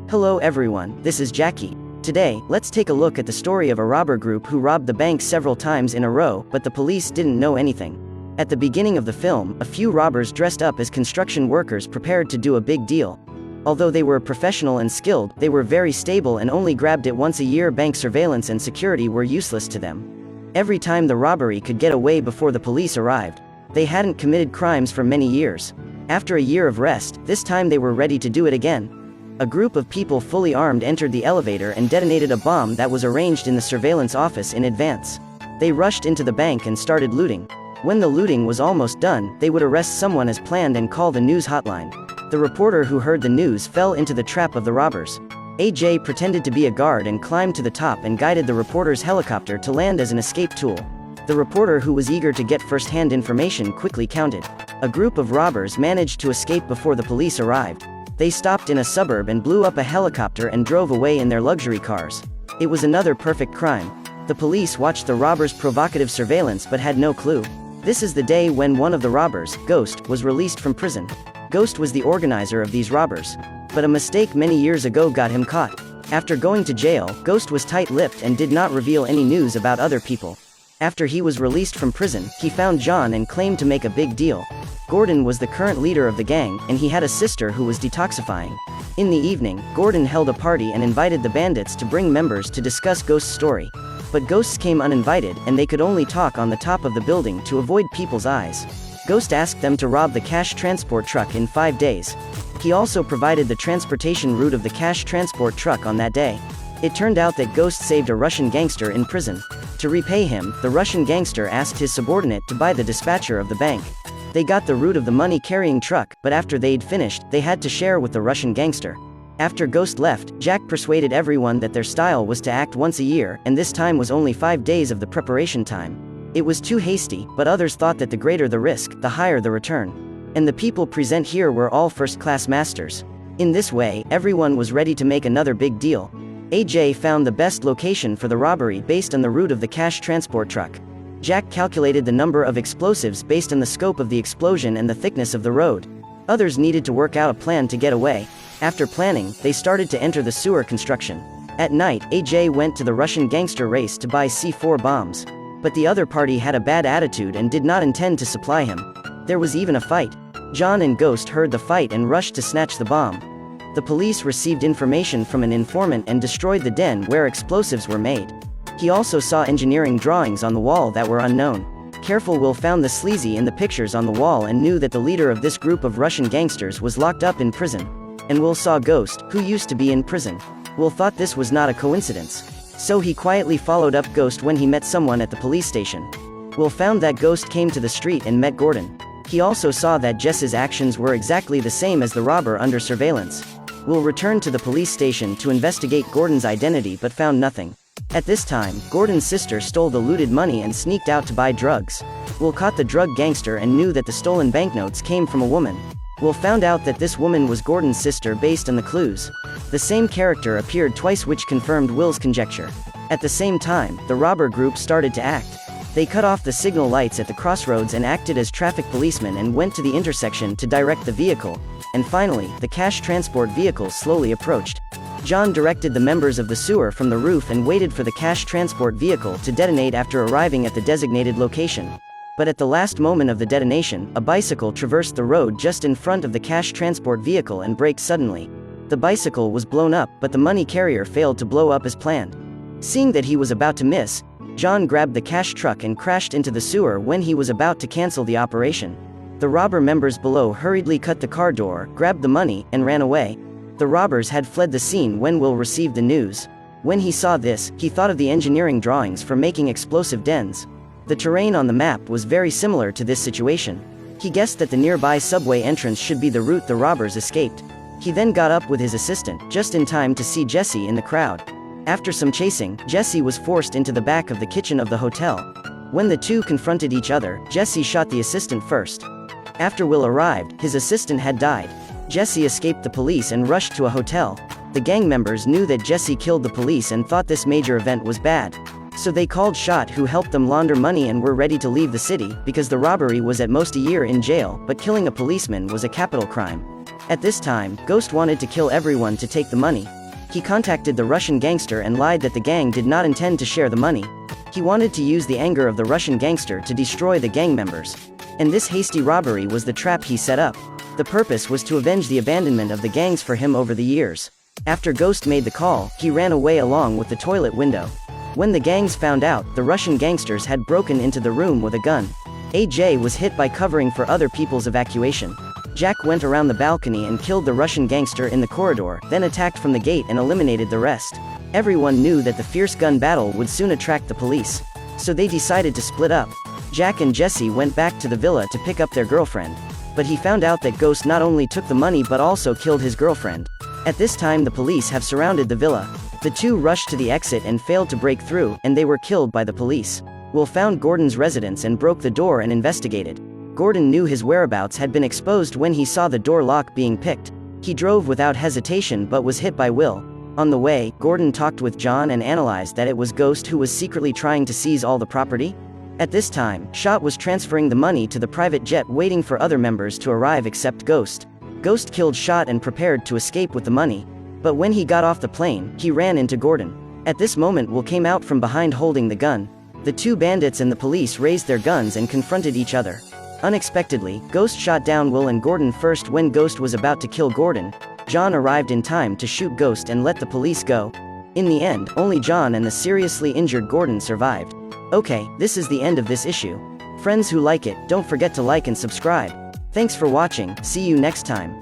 Hello everyone, this is Jackie. Today, let's take a look at the story of a robber group who robbed the bank several times in a row, but the police didn't know anything. At the beginning of the film, a few robbers dressed up as construction workers prepared to do a big deal. Although they were professional and skilled, they were very stable and only grabbed it once a year. Bank surveillance and security were useless to them. Every time the robbery could get away before the police arrived. They hadn't committed crimes for many years. After a year of rest, this time they were ready to do it again. A group of people fully armed entered the elevator and detonated a bomb that was arranged in the surveillance office in advance. They rushed into the bank and started looting. When the looting was almost done, they would arrest someone as planned and call the news hotline. The reporter who heard the news fell into the trap of the robbers. AJ pretended to be a guard and climbed to the top and guided the reporter's helicopter to land as an escape tool. The reporter, who was eager to get first-hand information, quickly counted. A group of robbers managed to escape before the police arrived. They stopped in a suburb and blew up a helicopter and drove away in their luxury cars. It was another perfect crime. The police watched the robbers' provocative surveillance but had no clue. This is the day when one of the robbers, Ghost, was released from prison. Ghost was the organizer of these robbers. But a mistake many years ago got him caught. After going to jail, Ghost was tight-lipped and did not reveal any news about other people. After he was released from prison, he found John and claimed to make a big deal. Gordon was the current leader of the gang, and he had a sister who was detoxifying. In the evening, Gordon held a party and invited the bandits to bring members to discuss Ghost's story. But ghosts came uninvited, and they could only talk on the top of the building to avoid people's eyes. Ghost asked them to rob the cash transport truck in 5 days. He also provided the transportation route of the cash transport truck on that day. It turned out that Ghost saved a Russian gangster in prison. To repay him, the Russian gangster asked his subordinate to buy the dispatcher of the bank. They got the route of the money-carrying truck, but after they'd finished, they had to share with the Russian gangster. After Ghost left, Jack persuaded everyone that their style was to act once a year, and this time was only 5 days of the preparation time. It was too hasty, but others thought that the greater the risk, the higher the return. And the people present here were all first-class masters. In this way, everyone was ready to make another big deal. AJ found the best location for the robbery based on the route of the cash transport truck. Jack calculated the number of explosives based on the scope of the explosion and the thickness of the road. Others needed to work out a plan to get away. After planning, they started to enter the sewer construction. At night, AJ went to the Russian gangster race to buy C4 bombs. But the other party had a bad attitude and did not intend to supply him. There was even a fight. John and Ghost heard the fight and rushed to snatch the bomb. The police received information from an informant and destroyed the den where explosives were made. He also saw engineering drawings on the wall that were unknown. Careful Will found the sleazy in the pictures on the wall and knew that the leader of this group of Russian gangsters was locked up in prison. And Will saw Ghost, who used to be in prison. Will thought this was not a coincidence. So he quietly followed up Ghost when he met someone at the police station. Will found that Ghost came to the street and met Gordon. He also saw that Jess's actions were exactly the same as the robber under surveillance. Will returned to the police station to investigate Gordon's identity but found nothing. At this time, Gordon's sister stole the looted money and sneaked out to buy drugs. Will caught the drug gangster and knew that the stolen banknotes came from a woman. Will found out that this woman was Gordon's sister based on the clues. The same character appeared twice, which confirmed Will's conjecture. At the same time, the robber group started to act. They cut off the signal lights at the crossroads and acted as traffic policemen and went to the intersection to direct the vehicle. And finally, the cash transport vehicle slowly approached. John directed the members of the sewer from the roof and waited for the cash transport vehicle to detonate after arriving at the designated location. But at the last moment of the detonation, a bicycle traversed the road just in front of the cash transport vehicle and braked suddenly. The bicycle was blown up, but the money carrier failed to blow up as planned. Seeing that he was about to miss, John grabbed the cash truck and crashed into the sewer when he was about to cancel the operation. The robber members below hurriedly cut the car door, grabbed the money, and ran away. The robbers had fled the scene when Will received the news. When he saw this, he thought of the engineering drawings for making explosive dens. The terrain on the map was very similar to this situation. He guessed that the nearby subway entrance should be the route the robbers escaped. He then got up with his assistant, just in time to see Jesse in the crowd. After some chasing, Jesse was forced into the back of the kitchen of the hotel. When the two confronted each other, Jesse shot the assistant first. After Will arrived, his assistant had died. Jesse escaped the police and rushed to a hotel. The gang members knew that Jesse killed the police and thought this major event was bad. So they called Shot, who helped them launder money, and were ready to leave the city, because the robbery was at most a year in jail, but killing a policeman was a capital crime. At this time, Ghost wanted to kill everyone to take the money. He contacted the Russian gangster and lied that the gang did not intend to share the money. He wanted to use the anger of the Russian gangster to destroy the gang members. And this hasty robbery was the trap he set up. The purpose was to avenge the abandonment of the gangs for him over the years. After Ghost made the call, he ran away along with the toilet window. When the gangs found out, the Russian gangsters had broken into the room with a gun. AJ was hit by covering for other people's evacuation. Jack went around the balcony and killed the Russian gangster in the corridor, then attacked from the gate and eliminated the rest. Everyone knew that the fierce gun battle would soon attract the police. So they decided to split up. Jack and Jesse went back to the villa to pick up their girlfriend. But he found out that Ghost not only took the money but also killed his girlfriend. At this time the police have surrounded the villa. The two rushed to the exit and failed to break through, and they were killed by the police. Will found Gordon's residence and broke the door and investigated. Gordon knew his whereabouts had been exposed when he saw the door lock being picked. He drove without hesitation but was hit by Will. On the way, Gordon talked with John and analyzed that it was Ghost who was secretly trying to seize all the property. At this time, Shot was transferring the money to the private jet waiting for other members to arrive except Ghost. Ghost killed Shot and prepared to escape with the money. But when he got off the plane, he ran into Gordon. At this moment Will came out from behind holding the gun. The two bandits and the police raised their guns and confronted each other. Unexpectedly, Ghost shot down Will and Gordon first. When Ghost was about to kill Gordon, John arrived in time to shoot Ghost and let the police go. In the end, only John and the seriously injured Gordon survived. Okay, this is the end of this issue. Friends who like it, don't forget to like and subscribe. Thanks for watching, see you next time.